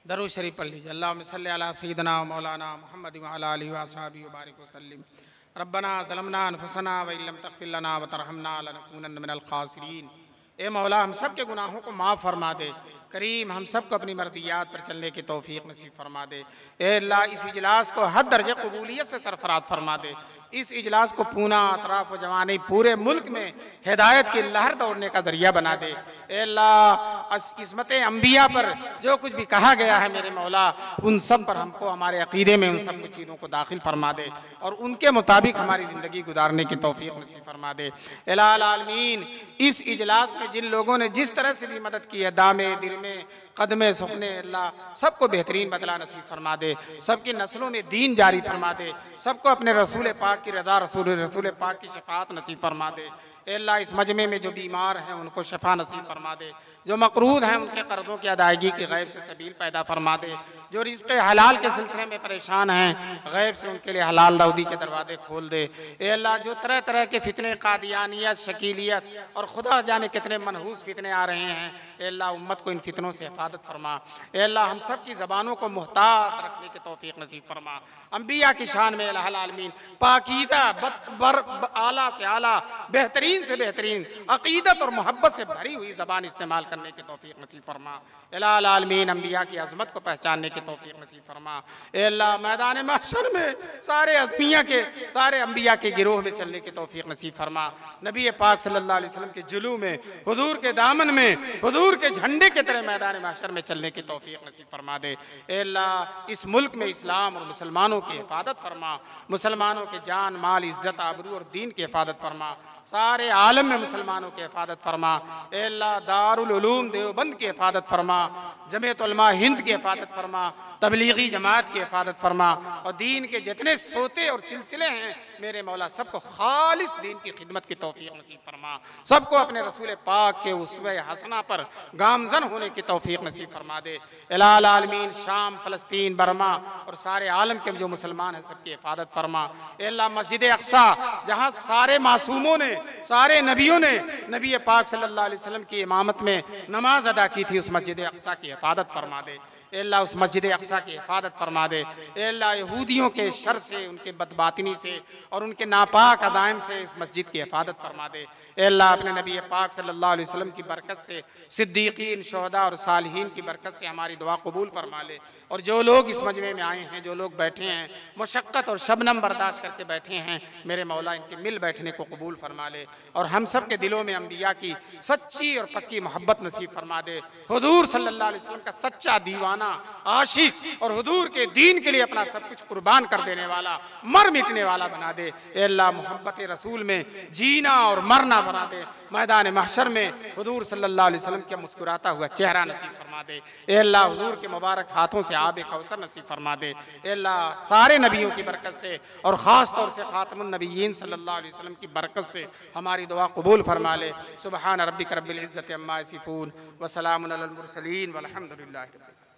दरूद शरीफ पढ़ लीजिए। अल्लाहुम्मा सल्ली अला सय्यिदिना मौलाना मुहम्मद व अला आलिहि व अस्हाबिहि व बारिक वसल्लिम। रब्बना ज़लमना अनफुसना व इल्लम तग़फिर लना व तरहमना लनकूनन्न मिनल ख़ासिरीन। ए मौला, हम सब के गुनाहों को माफ़ फरमा दे। करीम, हम सब को अपनी मर्दियात पर चलने की तौफीक नसीब फरमा दे। ए अल्लाह, इस इजलास को हद दर्जे कबूलियत से सरफराज फरमा दे। इस इजलास को पूना अतराफ व जवानी पूरे मुल्क में हिदायत की लहर दौड़ने का जरिया बना दे। ए अल्लाह, इस्मत अम्बिया पर जो कुछ भी कहा गया है मेरे मौला, उन सब पर हमको हमारे अकीदे में उन सब कुछ चीज़ों को दाखिल फरमा दे और उनके मुताबिक हमारी ज़िंदगी गुजारने की तौफीक नसीब फरमा दे। इलाहुल आलमीन, इस इजलास में जिन लोगों ने जिस तरह से भी मदद की है, दामे दिरमे कदमे सुखने, अल्लाह सबको बेहतरीन बदला नसीब फरमा दे। सबकी नस्लों में दीन जारी फरमा दे। सबको अपने रसूल पाक की रज़ा, रसूल पाक की शफाअत नसीब फरमा दे। अल्लाह, इस मजमे में जो बीमार हैं उनको शफा नसीब फरमा दे। जो मकरूद हैं उनके कर्ज़ों की अदायगी की गैब से सबील पैदा फरमा दे। जो रिज़्क़ हलाल के सिलसिले में परेशान हैं, गैब से उनके लिए हलाल रौदी के दरवाजे खोल दे। ए अल्लाह, जो तरह तरह के फितने, कादियानियत, शकीलियत और खुदा जाने कितने मनहूस फितने आ रहे हैं, ए अल्लाह उम्मत को इन फितनों से हिफाजत फरमा। ए अल्लाह, हम सब की ज़बानों को मुहतात रखने की तौफीक नसीब फरमा। अम्बिया की शान में इलाहुल आलमीन पाकीदा, आला से आला, बेहतरीन से बेहतरीन अकीदत और मोहब्बत से भरी हुई ज़बान इस्तेमाल करने की तौफीक नसीब फरमा। इलाहुल आलमीन अम्बिया की अज़मत को पहचानने की तौफीक नसीब फरमा। ए अल्लाह, मैदान महशर में सारे अज़मिया के, सारे अम्बिया के गिरोह में चलने की तौफीक नसीब फरमा। नबी पाक सल्लल्लाहु अलैहि वसल्लम के जुलू में, हुजूर के दामन में, हुजूर के झंडे की तरह मैदान महशर में चलने की तौफीक नसीब फरमा दे। ए अल्लाह, इस मुल्क में इस्लाम और मुसलमानों की हिफाजत फरमा। मुसलमानों के जान, माल, इज़्ज़त, आबरू और दीन की हिफाजत फरमा। सारे आलम में मुसलमानों की हिफाजत फरमा। ए अल्लाह, दारुल उलूम देवबंद की हिफाजत फरमा। जमीयत उलमा हिंद की हिफाजत फरमा। तबलीगी जमात की हिफाजत फरमा। और दीन के जितने सोते और सिलसिले हैं मेरे मौला, सबको खालिस दीन की खिदमत की तौफीक नसीब फरमा। सबको अपने रसूल पाक के उस्वे हसना पर गामजन होने की तौफीक नसीब फरमा दे। इलाहुल आलमीन, शाम, फ़लस्तीन, बर्मा और सारे आलम के जो मुसलमान हैं सबकी हिफाजत फरमा। ए अल्लाह, मस्जिद अक्सा जहाँ सारे मासूमों ने, सारे नबियों ने नबी पाक सल्लल्लाहु अलैहि वसल्लम की इमामत में नमाज अदा की थी, उस मस्जिद अक्सा की हिफाजत फरमा दे। ए अल्लाह, उस मस्जिद अक्सा की हिफाजत फरमा दे। ए अल्लाह, यहूदियों के शर से, उनके बदबातिनी से और उनके नापाक अदायम से इस मस्जिद की हिफाजत फरमा दे। ए अल्लाह, अपने नबी पाक सल्लल्लाहु अलैहि वसल्लम की बरकत से, सिद्दीकीन, शुहदा और सालिहीन की बरकत से हमारी दुआ कबूल फरमा ले। और जो लोग इस मजमे में आए हैं, जो लोग बैठे हैं, मुशक्क़त और शबनम बर्दाश्त करके बैठे हैं, मेरे मौला इनके मिल बैठने को कबूल फरमा ले। और हम सब के दिलों में अम्बिया की सच्ची और पक्की मोहब्बत नसीब फरमा दे। हुजूर सल्लल्लाहु अलैहि वसल्लम का सच्चा दीवाना, आशिक और हुजूर के दीन के लिए अपना सब कुछ कुर्बान कर देने वाला, मर मिटने वाला बना दे। ए अल्लाह, मोहब्बत रसूल में जीना और मरना बना दे। मैदान महशर में हुजूर सल्लल्लाहु अलैहि वसल्लम के मुस्कुराता हुआ चेहरा नसीब फरमा दे। ए अल्लाह, हुजूर के मुबारक हाथों से आब कौसर नसीब फरमा दे। ए अल्लाह, सारे नबियों की बरकत से और ख़ास तौर से ख़ातमुन नबिय्यीन सल्लल्लाहु अलैहि वसल्लम की बरकत से हमारी दुआ कबूल फरमा ले। सुब्हान रब्बिक रब्बिल इज़्ज़ति अम्मा यसिफून व सलामुन अलल मुरसलीन वल्हम्दुलिल्लाहि रब्बिल आलमीन।